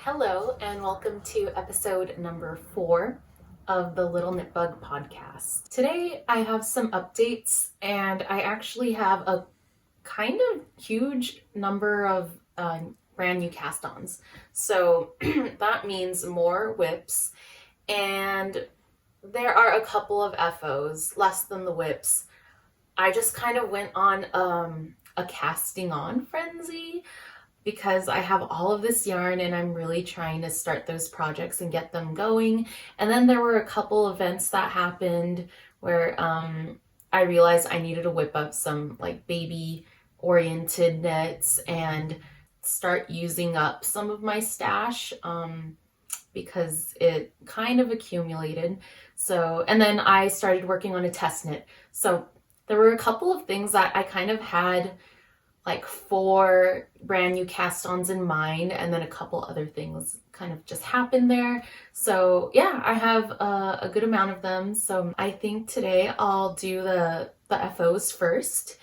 Hello and welcome to episode number 4 of the Little Knit Bug podcast. Today I have some updates and I actually have a kind of huge number of brand new cast-ons. So that means more whips, and there are a couple of FOs, less than the whips. I just kind of went on a casting on frenzy because I have all of this yarn and I'm really trying to start those projects and get them going. And then there were a couple events that happened where I realized I needed to whip up some like baby oriented knits and start using up some of my stash because it kind of accumulated. So, and then I started working on a test knit. So there were a couple of things that I kind of had like 4 brand new cast-ons in mind, and then a couple other things kind of just happened there. So yeah, I have a good amount of them. So I think today I'll do the FOs first,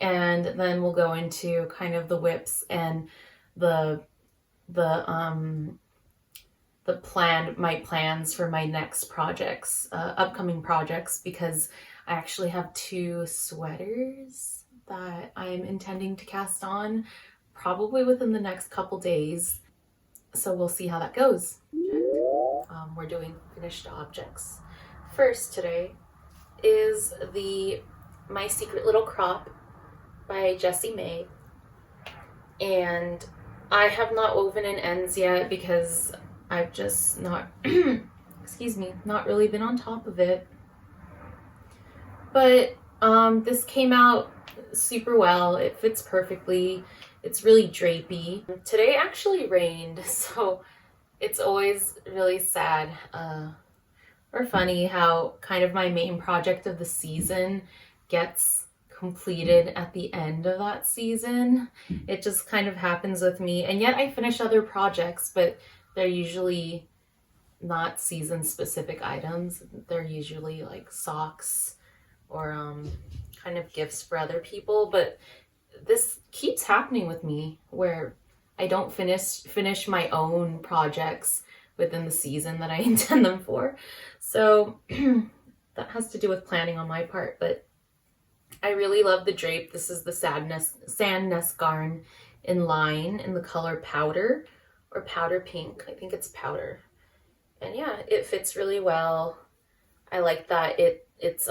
and then we'll go into kind of the whips and my plans for my next projects, upcoming projects, because I actually have 2 sweaters that I'm intending to cast on probably within the next couple days. So we'll see how that goes. We're doing finished objects. First today is My Secret Little Crop by Jessie May. And I have not woven in ends yet because I've just not, not really been on top of it. But this came out super well. It fits perfectly. It's really drapey. Today actually rained, so it's always really sad or funny how kind of my main project of the season gets completed at the end of that season. It just kind of happens with me, and yet I finish other projects, but they're usually not season specific items. They're usually like socks or kind of gifts for other people. But this keeps happening with me where I don't finish my own projects within the season that I intend them for. So that has to do with planning on my part, but I really love the drape. This is the Sand Nest Garn in line in the color powder or powder pink. I think it's powder. And yeah, it fits really well. I like that it's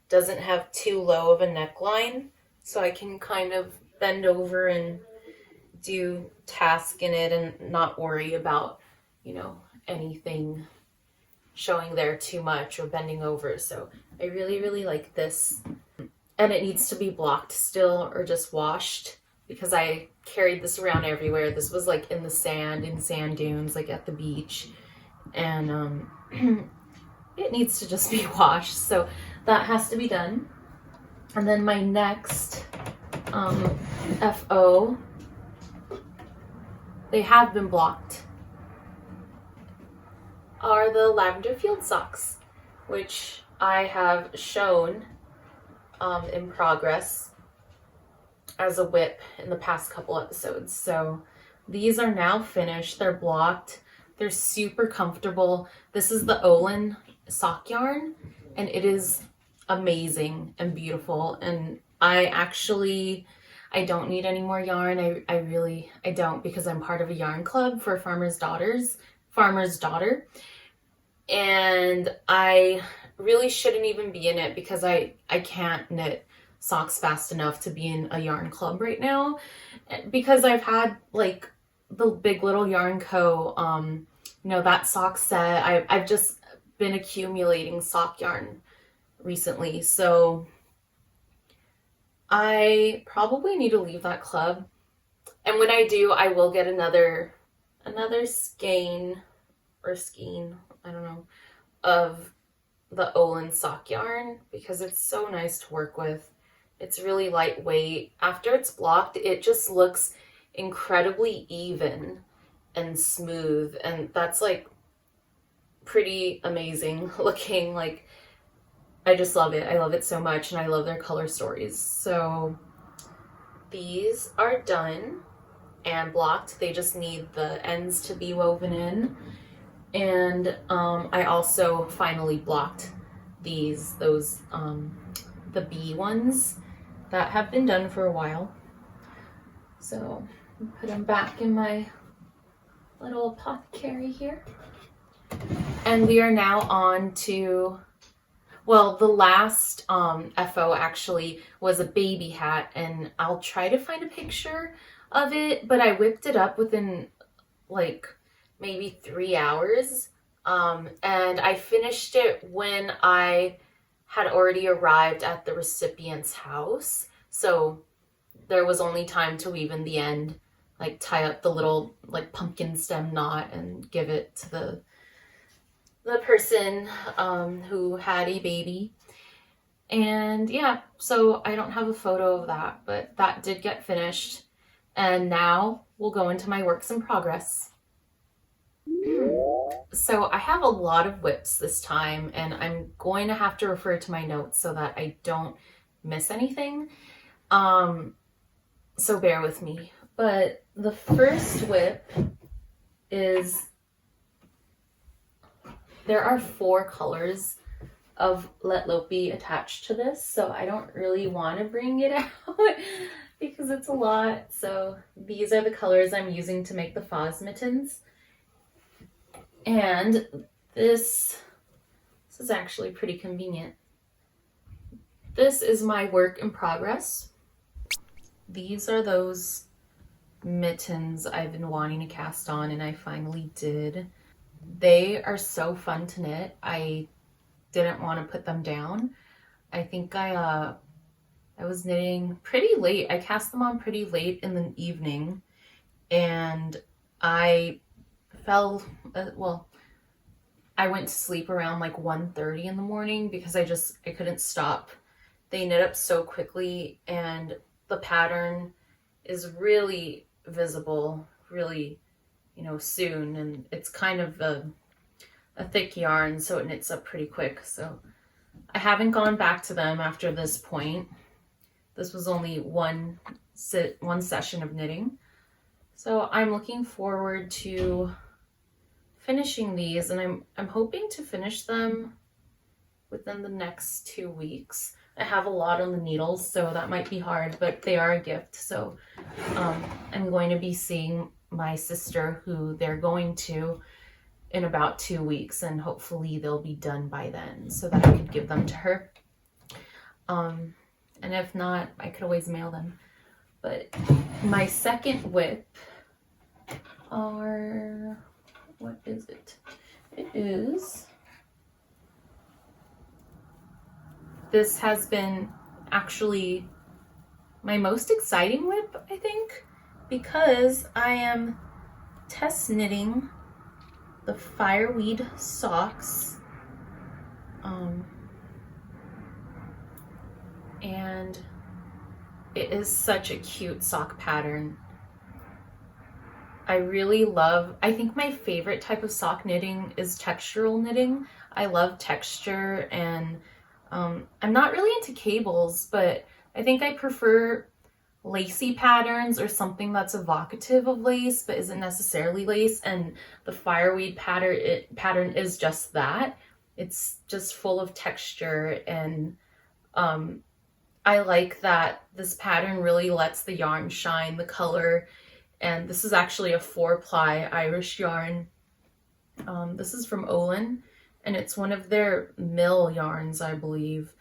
doesn't have too low of a neckline, so I can kind of bend over and do task in it and not worry about, anything showing there too much or bending over. So I really, really like this. And it needs to be blocked still or just washed because I carried this around everywhere. This was like in the sand, in sand dunes, like at the beach. And it needs to just be washed. So that has to be done. And then my next FO, they have been blocked, are the Lavender Field socks, which I have shown in progress as a whip in the past couple episodes. So these are now finished. They're blocked. They're super comfortable. This is the Olin sock yarn, and it is amazing and beautiful. And I don't need any more yarn. I don't, because I'm part of a yarn club for Farmer's Daughter. And I really shouldn't even be in it because I can't knit socks fast enough to be in a yarn club right now, because I've had like the Big Little Yarn Co. That sock set. I've just been accumulating sock yarn recently, so I probably need to leave that club. And when I do, I will get another skein, I don't know, of the Olin sock yarn because it's so nice to work with. It's really lightweight. After it's blocked, it just looks incredibly even and smooth, and that's like pretty amazing looking. Like, I just love it. I love it so much, and I love their color stories. So these are done. and blocked. They just need the ends to be woven in. And I also finally blocked the bee ones that have been done for a while. So put them back in my little apothecary here. And we are now on to, well, the last FO actually was a baby hat, and I'll try to find a picture of it, but I whipped it up within like maybe 3 hours. And I finished it when I had already arrived at the recipient's house. So there was only time to weave in the end, like tie up the little like pumpkin stem knot and give it to the person who had a baby. And yeah, so I don't have a photo of that, but that did get finished. And now we'll go into my works in progress. So I have a lot of whips this time, and I'm going to have to refer to my notes so that I don't miss anything. So bear with me. But the first whip is, there are 4 colors of Let Lopi attached to this, so I don't really want to bring it out because it's a lot. So these are the colors I'm using to make the Foz mittens. And this is actually pretty convenient. This is my work in progress. These are those mittens I've been wanting to cast on, and I finally did. They are so fun to knit. I didn't want to put them down. I think I was knitting pretty late. I cast them on pretty late in the evening, and I fell, I went to sleep around like 1:30 in the morning because I couldn't stop. They knit up so quickly, and the pattern is really visible, really, soon, and it's kind of a thick yarn, so it knits up pretty quick. So I haven't gone back to them after this point. This was only one session of knitting. So I'm looking forward to finishing these, and I'm hoping to finish them within the next 2 weeks. I have a lot on the needles, so that might be hard, but they are a gift. So I'm going to be seeing my sister, who they're going to, in about 2 weeks, and hopefully they'll be done by then so that I could give them to her. And if not, I could always mail them. But my second whip are, what is it? It is, this has been actually my most exciting whip, I think, because I am test knitting the fireweed socks. And it is such a cute sock pattern. I think my favorite type of sock knitting is textural knitting. I love texture, and I'm not really into cables, but I think I prefer lacy patterns or something that's evocative of lace but isn't necessarily lace, and the fireweed pattern is just that. It's just full of texture, and I like that this pattern really lets the yarn shine the color. And this is actually a 4-ply Irish yarn. This is from Olin, and it's one of their mill yarns, I believe.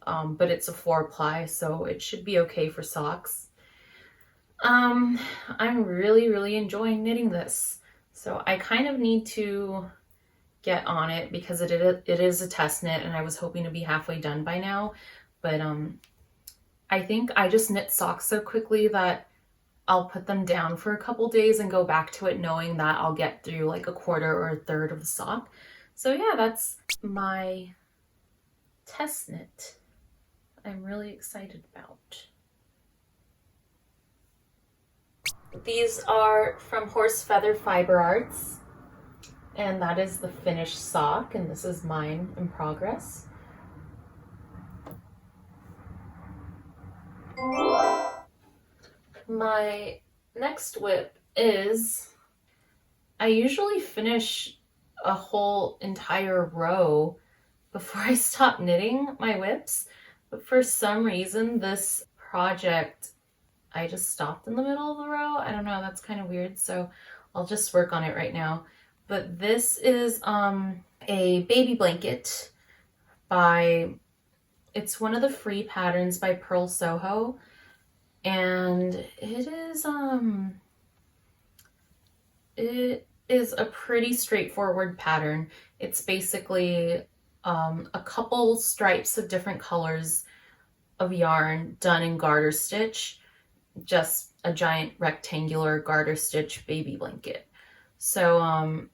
But it's a 4-ply, so it should be okay for socks. I'm really, really enjoying knitting this. So I kind of need to get on it because it is a test knit, and I was hoping to be halfway done by now. But I think I just knit socks so quickly that I'll put them down for a couple days and go back to it knowing that I'll get through like a quarter or a third of the sock. So yeah, that's my test knit I'm really excited about. These are from Horse Feather Fiber Arts, and that is the finished sock, and this is mine in progress. My next whip is, I usually finish a whole entire row before I stop knitting my whips, but for some reason this project, I just stopped in the middle of the row. I don't know, that's kind of weird, so I'll just work on it right now. But this is a baby blanket by, it's one of the free patterns by Pearl Soho, and it is a pretty straightforward pattern. It's basically a couple stripes of different colors of yarn done in garter stitch, just a giant rectangular garter stitch baby blanket. So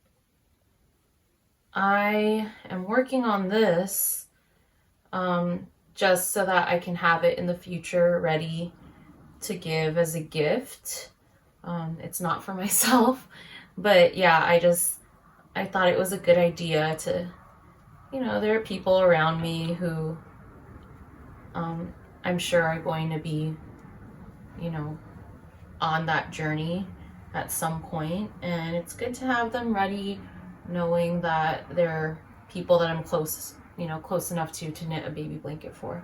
I am working on this just so that I can have it in the future ready to give as a gift. It's not for myself, but yeah, I thought it was a good idea to, there are people around me who I'm sure are going to be, on that journey at some point, and it's good to have them ready, knowing that they're people that I'm close enough to knit a baby blanket for.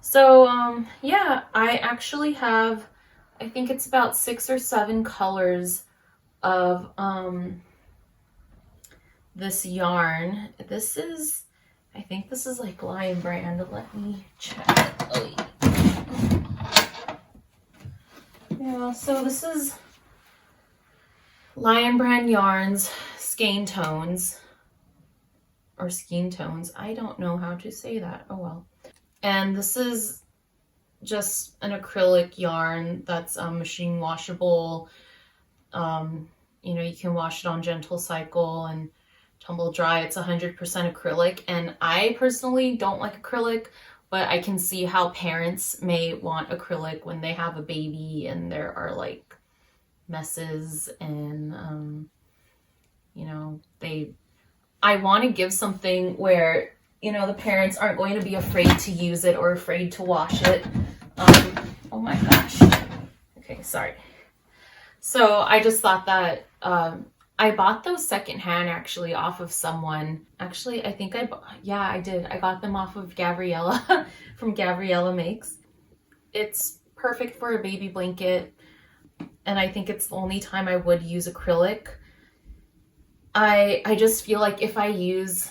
So yeah, I actually have, I think it's about 6 or 7 colors of this yarn. I think this is like Lion Brand. Let me check. Oh, yeah, so this is Lion Brand Yarns Skein Tones, or Skein Tones. I don't know how to say that. Oh well. And this is just an acrylic yarn that's machine washable. You can wash it on gentle cycle and tumble dry. It's 100% acrylic, and I personally don't like acrylic, but I can see how parents may want acrylic when they have a baby and there are like messes and I want to give something where the parents aren't going to be afraid to use it or afraid to wash it. Oh my gosh. Okay, sorry. So I just thought that I bought those secondhand actually off of someone. Actually, I think I did. I got them off of Gabriella from Gabriella Makes. It's perfect for a baby blanket, and I think it's the only time I would use acrylic. I just feel like if I use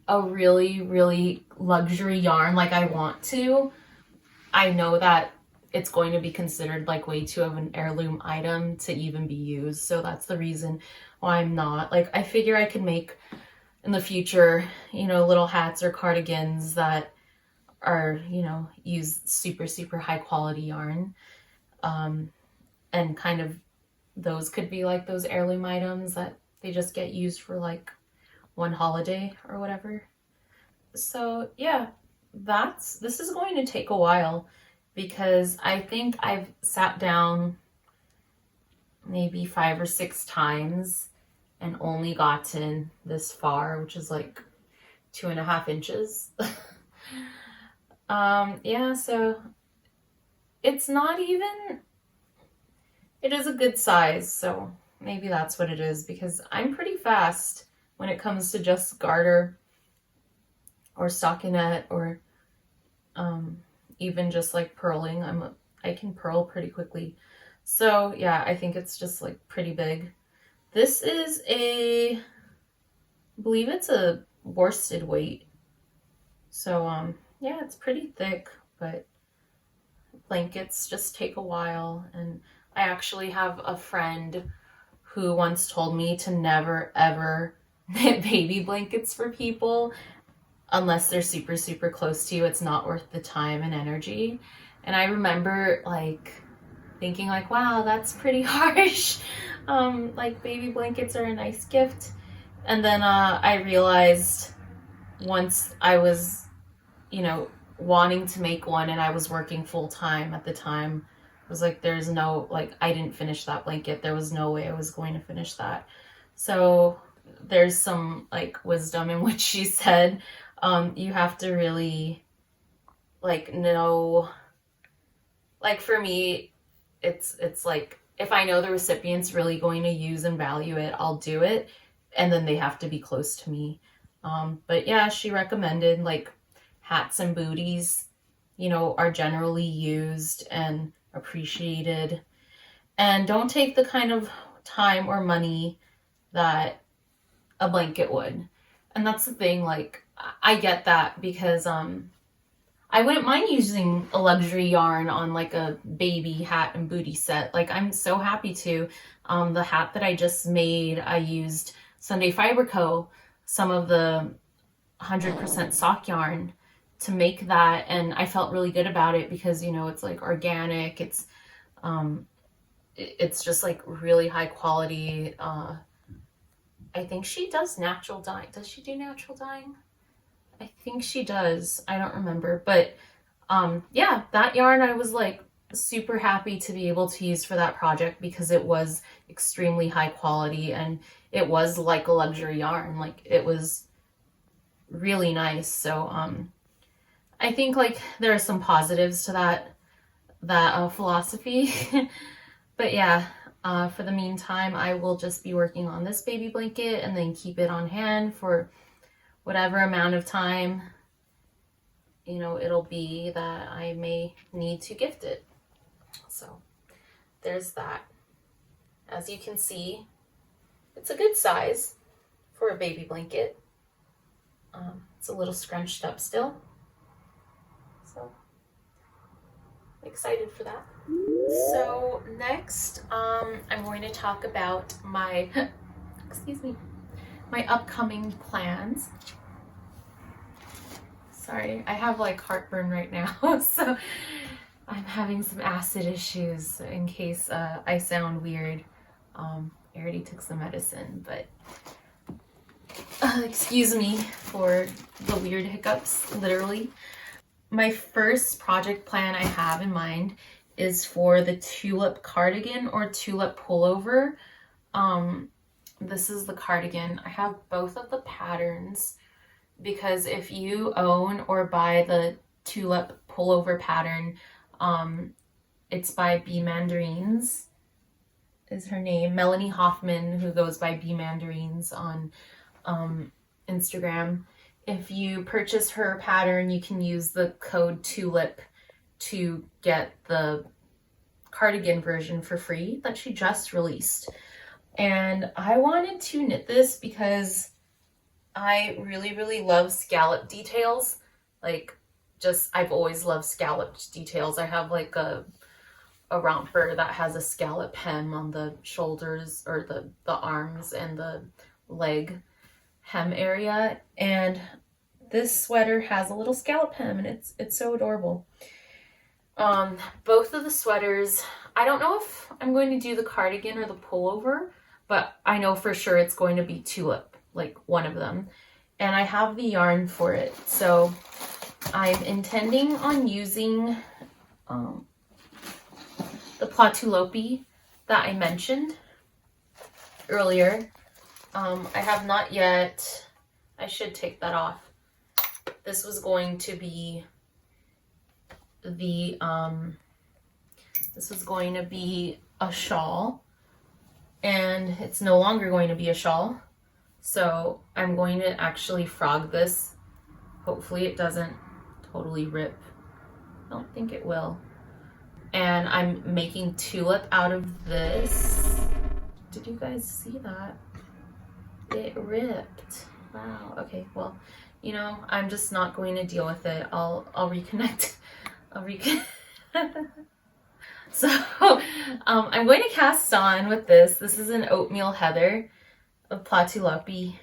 a really, really luxury yarn like I want to, I know that it's going to be considered like way too of an heirloom item to even be used. So that's the reason why I'm not. Like, I figure I could make in the future, little hats or cardigans that are, use super, super high quality yarn. And kind of those could be like those heirloom items that they just get used for like one holiday or whatever. So yeah, this is going to take a while, because I think I've sat down maybe 5 or 6 times and only gotten this far, which is like 2.5 inches. Yeah, so it's not even, it is a good size, so maybe that's what it is, because I'm pretty fast when it comes to just garter or stockinette or even just like purling. I can purl pretty quickly. So yeah, I think it's just like pretty big. This is I believe it's a worsted weight. So yeah, it's pretty thick, but blankets just take a while. And I actually have a friend who once told me to never ever knit baby blankets for people unless they're super, super close to you. It's not worth the time and energy. And I remember like thinking like, wow, that's pretty harsh. Like, baby blankets are a nice gift. And then I realized once I was, wanting to make one, and I was working full time at the time, I was like, there's no, like, I didn't finish that blanket. There was no way I was going to finish that. So there's some like wisdom in what she said. You have to really like know, like for me, it's like, if I know the recipient's really going to use and value it, I'll do it. And then they have to be close to me. But yeah, she recommended like hats and booties, you know, are generally used and appreciated. And don't take the kind of time or money that a blanket would. And that's the thing, like, I get that because I wouldn't mind using a luxury yarn on like a baby hat and booty set. Like, I'm so happy to. The hat that I just made, I used Sunday Fiber Co., some of the 100% sock yarn to make that, and I felt really good about it because, you know, it's like organic, it's just like really high quality. I think she does natural dyeing. Does she do natural dyeing? I think she does. I don't remember. But yeah, that yarn I was like super happy to be able to use for that project because it was extremely high quality and it was like a luxury yarn. Like, it was really nice. So I think like there are some positives to that philosophy. But yeah, for the meantime, I will just be working on this baby blanket and then keep it on hand for whatever amount of time, you know, it'll be that I may need to gift it. So there's that. As you can see, it's a good size for a baby blanket. It's a little scrunched up still. So I'm excited for that. So next, I'm going to talk about my, excuse me, my upcoming plans. Sorry, I have like heartburn right now, so I'm having some acid issues in case I sound weird. I already took some medicine, but excuse me for the weird hiccups, literally. My first project plan I have in mind is for the tulip cardigan or tulip pullover. This is the cardigan. I have both of the patterns because if you own or buy the tulip pullover pattern, it's by Bee Mandarines is her name. Melanie Hoffman, who goes by Bee Mandarines on Instagram. If you purchase her pattern, you can use the code TULIP to get the cardigan version for free that she just released. And I wanted to knit this because I really, really love scallop details. Like, just, I've always loved scalloped details. I have like a romper that has a scallop hem on the shoulders or the arms and the leg hem area. And this sweater has a little scallop hem and it's so adorable. Both of the sweaters, I don't know if I'm going to do the cardigan or the pullover, but I know for sure it's going to be tulip, like one of them. And I have the yarn for it. So I'm intending on using the Platulopi that I mentioned earlier. I have not yet, I should take that off. This was going to be the, this was going to be a shawl, and it's no longer going to be a shawl. So I'm going to actually frog this. Hopefully it doesn't totally rip. I don't think it will. And I'm making tulip out of this. Did you guys see that? It ripped. Wow. Okay, well, you know, I'm just not going to deal with it. I'll reconnect. So I'm going to cast on with this. This is an oatmeal heather of Platulopi,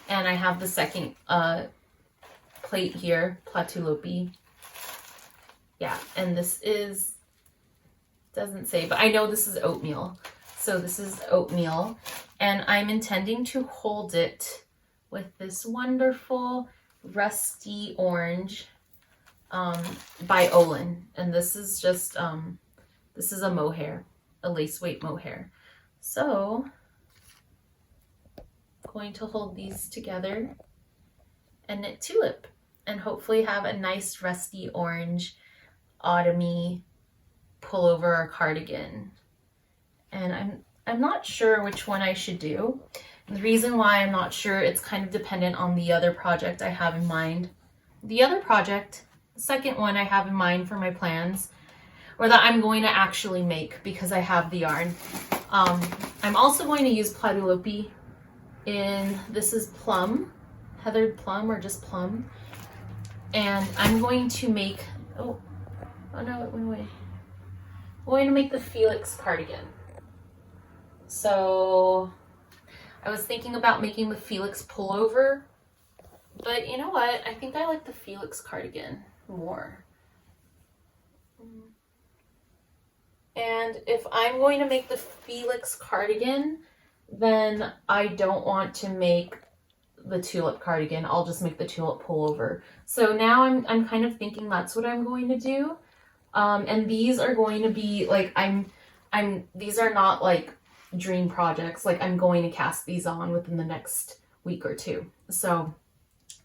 and I have the second plate here, Platulopi. Yeah, and this is, doesn't say, but I know this is oatmeal. So this is oatmeal, and I'm intending to hold it with this wonderful rusty orange by Olin. And this is just, this is a mohair, a lace weight mohair. So I'm going to hold these together and knit tulip and hopefully have a nice rusty orange autumny pullover or cardigan. And I'm not sure which one I should do. And the reason why I'm not sure, it's kind of dependent on the other project I have in mind. The other project, the second one I have in mind for my plans, or that I'm going to actually make because I have the yarn. I'm also going to use Platylope in, this is plum, heathered plum or just plum. And I'm going to make, oh no, it went away. I'm going to make the Felix cardigan. So I was thinking about making the Felix pullover, but you know what? I think I like the Felix cardigan more. And if I'm going to make the Felix cardigan, then I don't want to make the tulip cardigan. I'll just make the tulip pullover. So now I'm kind of thinking that's what I'm going to do. And these are going to be like, these are not like dream projects. Like I'm going to cast these on within the next week or two. So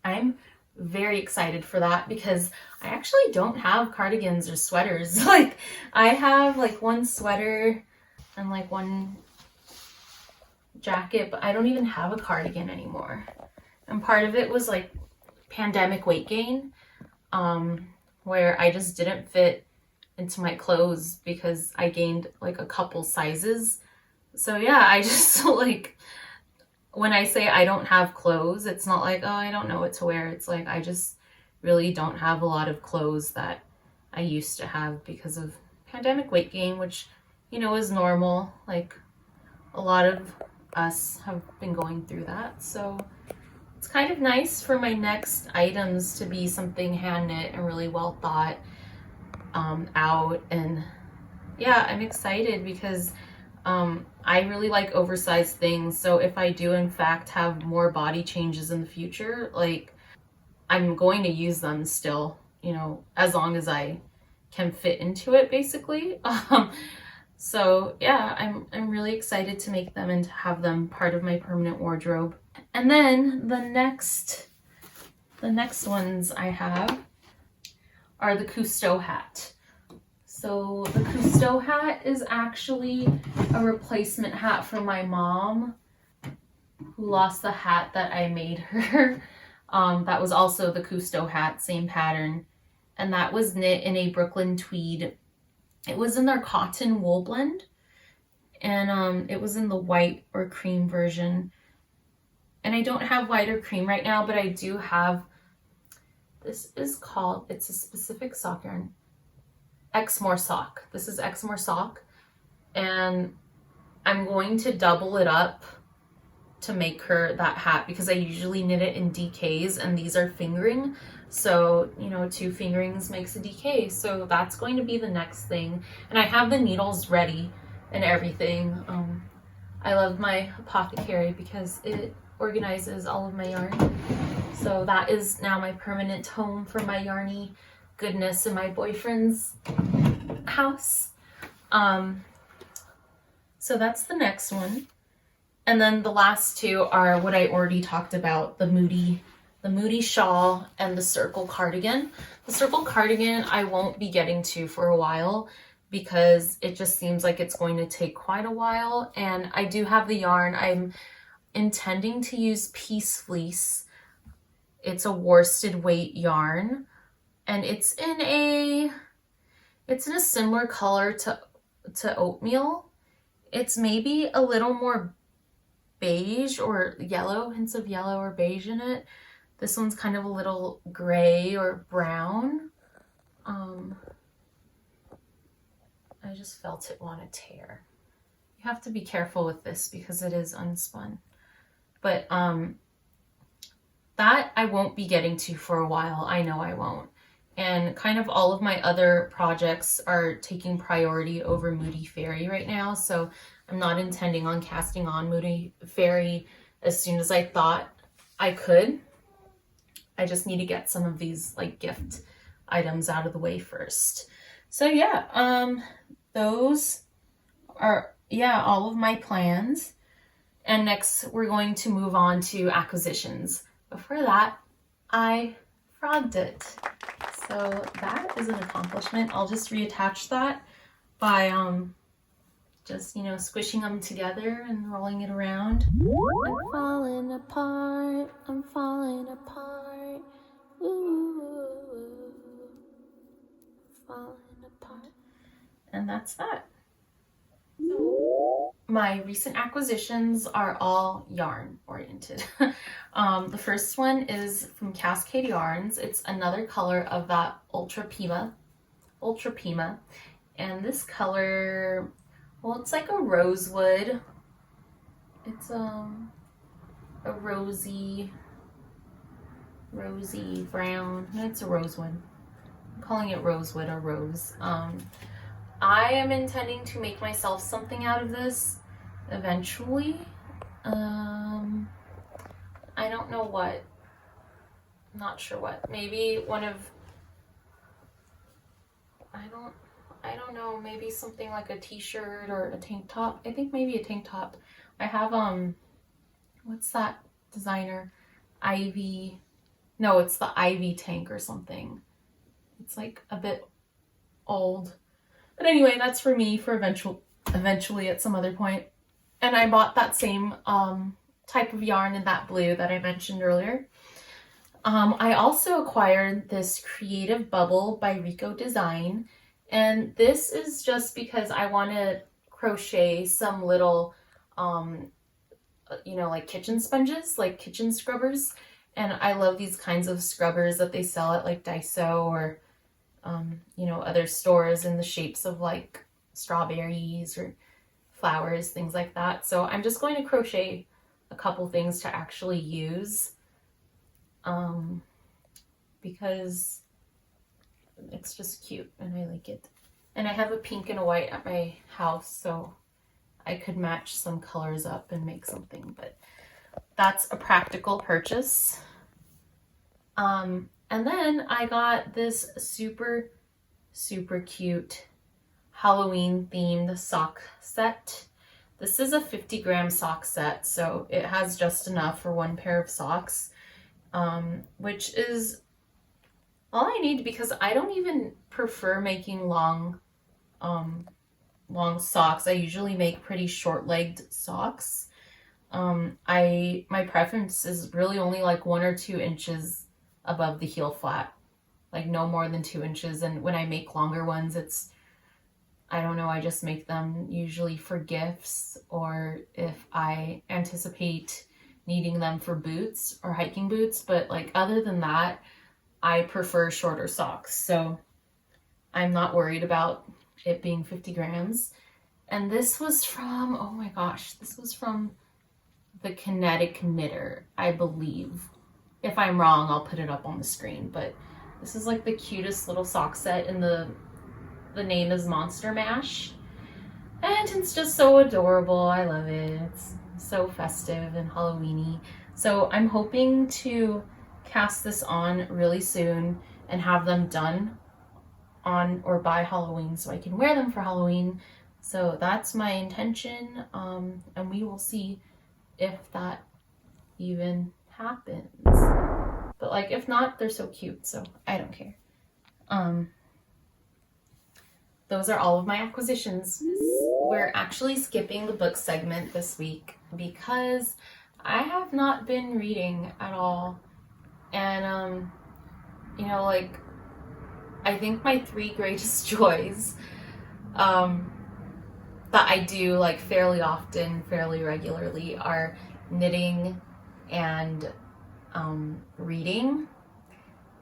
I'm very excited for that because I actually don't have cardigans or sweaters. Like I have like one sweater and like one jacket, but I don't even have a cardigan anymore. And part of it was like pandemic weight gain, where I just didn't fit into my clothes because I gained like a couple sizes. So yeah, I just like, when I say I don't have clothes, it's not like, oh, I don't know what to wear. It's like, I just really don't have a lot of clothes that I used to have because of pandemic weight gain, which, you know, is normal. Like a lot of us have been going through that. So it's kind of nice for my next items to be something hand knit and really well thought out. And yeah, I'm excited because I really like oversized things. So if I do in fact have more body changes in the future, like I'm going to use them still, you know, as long as I can fit into it basically. So yeah, I'm really excited to make them and to have them part of my permanent wardrobe. And then the next ones I have are the Cousteau hat. So the Cousteau hat is actually a replacement hat for my mom who lost the hat that I made her. That was also the Cousteau hat, same pattern. And that was knit in a Brooklyn tweed. It was in their cotton wool blend. And it was in the white or cream version. And I don't have white or cream right now, but I do have, this is called, it's a specific sock yarn. Exmoor sock. This is Exmoor sock, and I'm going to double it up to make her that hat because I usually knit it in DKs and these are fingering. So, you know, 2 fingerings makes a DK. So that's going to be the next thing. And I have the needles ready and everything. I love my apothecary because it organizes all of my yarn. So that is now my permanent home for my yarny goodness in my boyfriend's house. So that's the next one. And then the last 2 are what I already talked about, the Moody shawl and the circle cardigan. The circle cardigan I won't be getting to for a while because it just seems like it's going to take quite a while. And I do have the yarn. I'm intending to use Peace Fleece. It's a worsted weight yarn. And it's in a similar color to oatmeal. It's maybe a little more beige or yellow, hints of yellow or beige in it. This one's kind of a little gray or brown. I just felt it want to tear. You have to be careful with this because it is unspun. But that I won't be getting to for a while. I know I won't. And kind of all of my other projects are taking priority over Moody Fairy right now. So I'm not intending on casting on Moody Fairy as soon as I thought I could. I just need to get some of these like gift items out of the way first. So yeah, those are, all of my plans. And next we're going to move on to acquisitions. Before that, I frogged it. So that is an accomplishment. I'll just reattach that by just, you know, squishing them together and rolling it around. I'm falling apart, I'm falling apart, ooh, falling apart. And that's that. So my recent acquisitions are all yarn oriented. The first one is from Cascade Yarns. It's another color of that Ultra Pima. And this color, well, it's like a rosewood. It's a rosy brown. It's a rosewood. I'm calling it rosewood or rose. I am intending to make myself something out of this eventually. I don't know what. I'm not sure what. Maybe one of, I don't know, maybe something like a t-shirt or a tank top. I think maybe a tank top. I have what's that designer? Ivy. No, it's the Ivy tank or something. It's like a bit old. But anyway, that's for me for eventually at some other point. And I bought that same type of yarn in that blue that I mentioned earlier. I also acquired this Creative Bubble by Rico Design. And this is just because I want to crochet some little, you know, like kitchen sponges, like kitchen scrubbers. And I love these kinds of scrubbers that they sell at like Daiso or, you know, other stores in the shapes of like strawberries or flowers, things like that. So I'm just going to crochet a couple things to actually use, because it's just cute and I like it. And I have a pink and a white at my house, so I could match some colors up and make something, but that's a practical purchase. And then I got this super cute Halloween themed sock set. This is a 50-gram sock set, so it has just enough for one pair of socks, which is all I need because I don't even prefer making long socks. I usually make pretty short-legged socks. My preference is really only like 1 or 2 inches above the heel flat, like no more than 2 inches. And when I make longer ones, it's, I don't know, I just make them usually for gifts or if I anticipate needing them for boots or hiking boots. But like other than that, I prefer shorter socks. So I'm not worried about it being 50 grams. And this was from, oh my gosh, this was from the Kinetic Knitter, I believe. If I'm wrong, I'll put it up on the screen, but this is like the cutest little sock set, and the name is Monster Mash. And it's just so adorable. I love it. It's so festive and Halloween-y. So I'm hoping to cast this on really soon and have them done on or by Halloween so I can wear them for Halloween. So that's my intention, and we will see if that even happens. But like if not, they're so cute, so I don't care. Those are all of my acquisitions. We're actually skipping the book segment this week because I have not been reading at all. And you know, like I think my 3 greatest joys that I do like fairly often, fairly regularly are knitting and reading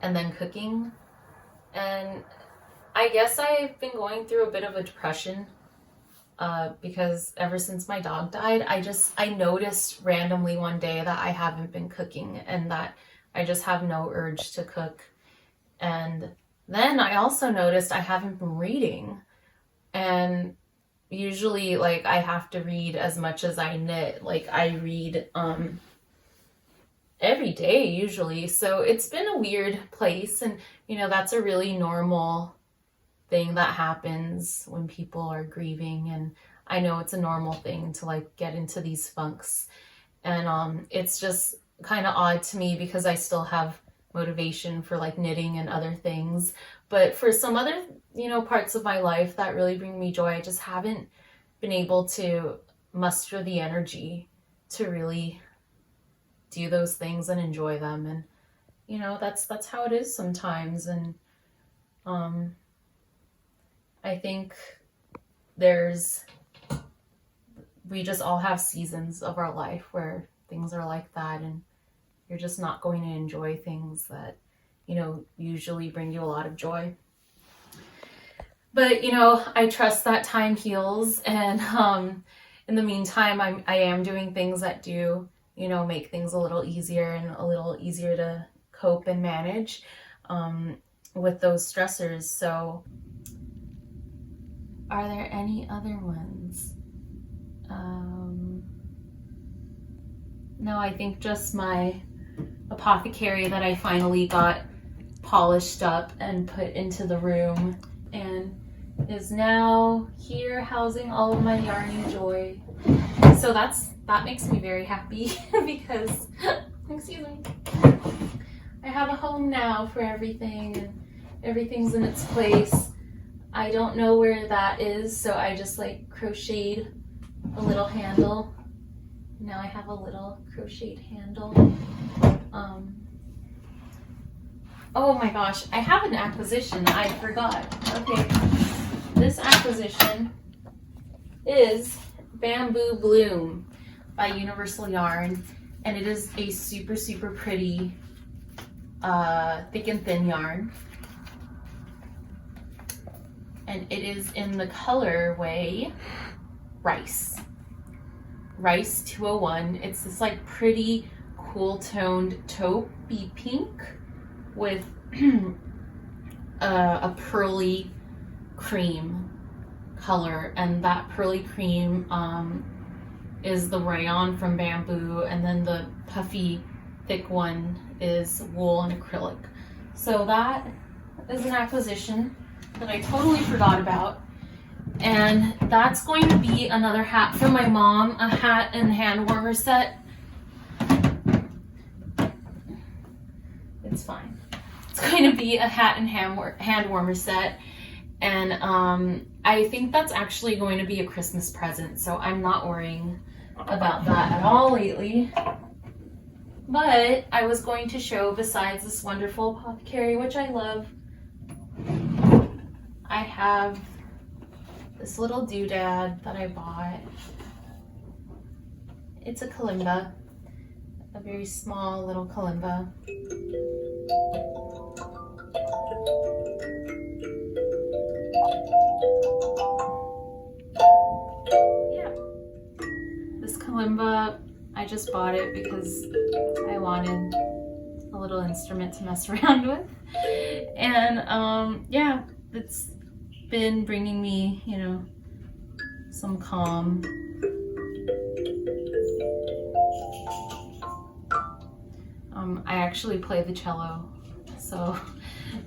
and then cooking. And I guess I've been going through a bit of a depression because ever since my dog died, I noticed randomly one day that I haven't been cooking and that I just have no urge to cook. And then I also noticed I haven't been reading, and usually like I have to read as much as I knit. Like I read every day usually, so it's been a weird place. And you know, that's a really normal thing that happens when people are grieving, and I know it's a normal thing to like get into these funks. And it's just kind of odd to me because I still have motivation for like knitting and other things, But for some other, parts of my life that really bring me joy, I just haven't been able to muster the energy to really do those things and enjoy them. And that's how it is sometimes. And I think we just all have seasons of our life where things are like that, and you're just not going to enjoy things that usually bring you a lot of joy. But I trust that time heals, and in the meantime, I am doing things that do make things a little easier and a little easier to cope and manage with those stressors. So are there any other ones? No, I think just my apothecary that I finally got polished up and put into the room, and is now here housing all of my yarny joy. So that makes me very happy because excuse me, I have a home now for everything, and everything's in its place. I don't know where that is, so I just crocheted a little handle. Now I have a little crocheted handle. Oh my gosh, I have an acquisition. I forgot. Okay, this acquisition is Bamboo Bloom by Universal Yarn, and it is a super, super pretty thick and thin yarn. And it is in the colorway Rice 201. It's this pretty cool toned taupey pink with a pearly cream color, and that pearly cream is the rayon from bamboo, and then the puffy thick one is wool and acrylic. So that is an acquisition that I totally forgot about. And that's going to be another hat from my mom, a hat and hand warmer set. It's fine. It's going to be a hat and hand warmer set. And I think that's actually going to be a Christmas present, so I'm not worrying about that at all lately. But I was going to show, besides this wonderful apothecary, which I love, I have this little doodad that I bought. It's a kalimba, a very small little kalimba. Yeah, this kalimba, I just bought it because I wanted a little instrument to mess around with. And yeah, it's been bringing me, some calm. I actually play the cello, so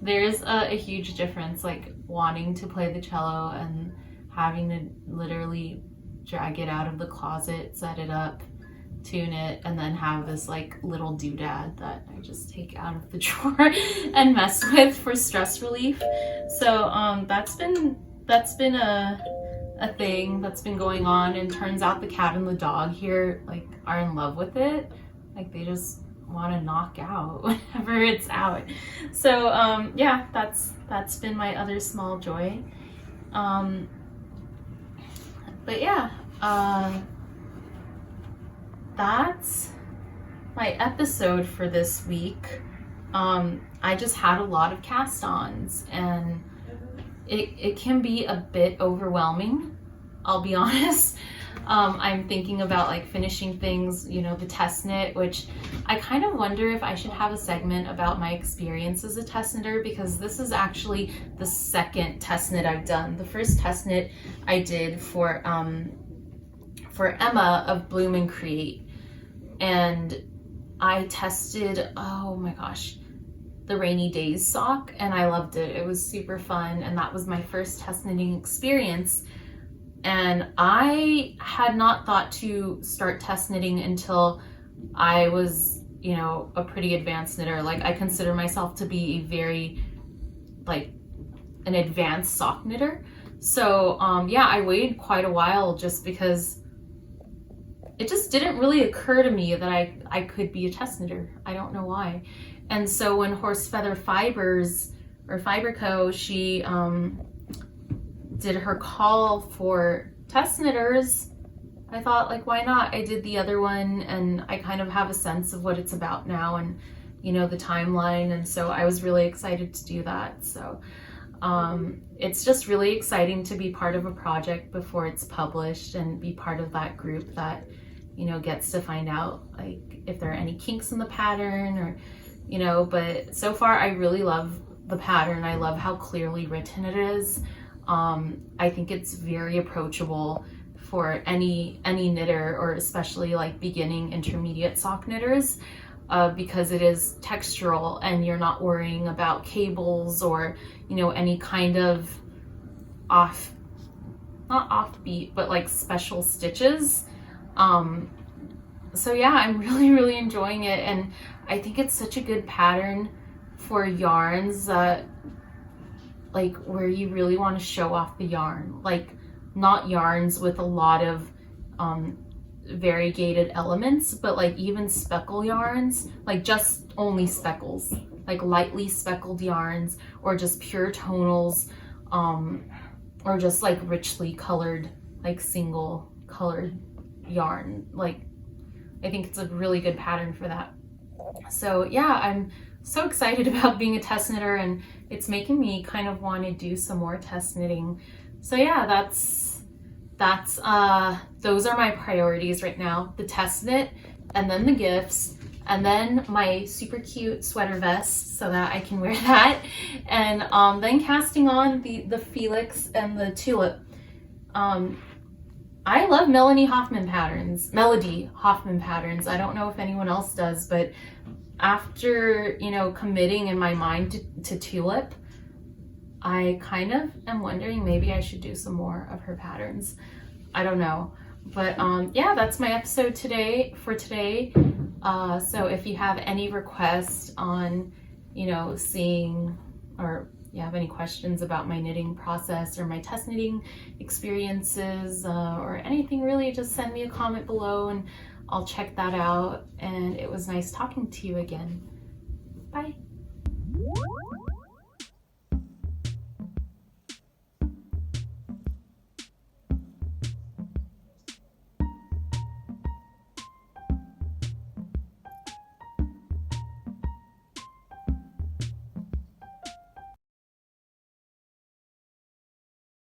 there's a huge difference, wanting to play the cello and having to literally drag it out of the closet, set it up, tune it, and then have this little doodad that I just take out of the drawer and mess with for stress relief. So that's been a thing that's been going on, and turns out the cat and the dog here are in love with it. They just want to knock out whenever it's out. So yeah, that's been my other small joy. But yeah, that's my episode for this week. I just had a lot of cast-ons, and it can be a bit overwhelming, I'll be honest. I'm thinking about finishing things, the test knit, which I kind of wonder if I should have a segment about my experience as a test knitter, because this is actually the second test knit I've done. The first test knit I did for Emma of Bloom and Create, and I tested, oh my gosh, the Rainy Days sock, and I loved it. It was super fun, and that was my first test knitting experience. And I had not thought to start test knitting until I was, a pretty advanced knitter. I consider myself to be a very, an advanced sock knitter. So yeah, I waited quite a while just because it just didn't really occur to me that I could be a test knitter. I don't know why. And so when Horse Feather Fibers or Fiber Co, she did her call for test knitters, I thought, like, why not? I did the other one and I kind of have a sense of what it's about now and, you know, the timeline. And so I was really excited to do that. So it's just really exciting to be part of a project before it's published and be part of that group that, you know, gets to find out like if there are any kinks in the pattern or, you know, but so far I really love the pattern. I love how clearly written it is. I think it's very approachable for any knitter, or especially like beginning intermediate sock knitters, because it is textural and you're not worrying about cables or, you know, any kind of not offbeat, but like special stitches. So yeah, I'm really enjoying it, and I think it's such a good pattern for yarns that like where you really want to show off the yarn, like not yarns with a lot of variegated elements, but like even speckle yarns, like just only speckles, like lightly speckled yarns, or just pure tonals, or just like richly colored, like single colored yarn. Like I think it's a really good pattern for that. So yeah, I'm so excited about being a test knitter, and it's making me kind of want to do some more test knitting. So yeah, those are my priorities right now: the test knit, and then the gifts, and then my super cute sweater vest so that I can wear that, and then casting on the Felix and the tulip. I love Melody Hoffman patterns. I don't know if anyone else does, but after, you know, committing in my mind to tulip, I kind of am wondering maybe I should do some more of her patterns. I don't know. But yeah, that's my episode for today. So if you have any requests on, you know, seeing, or you have any questions about my knitting process or my test knitting experiences, or anything really, just send me a comment below and I'll check that out. And it was nice talking to you again. Bye.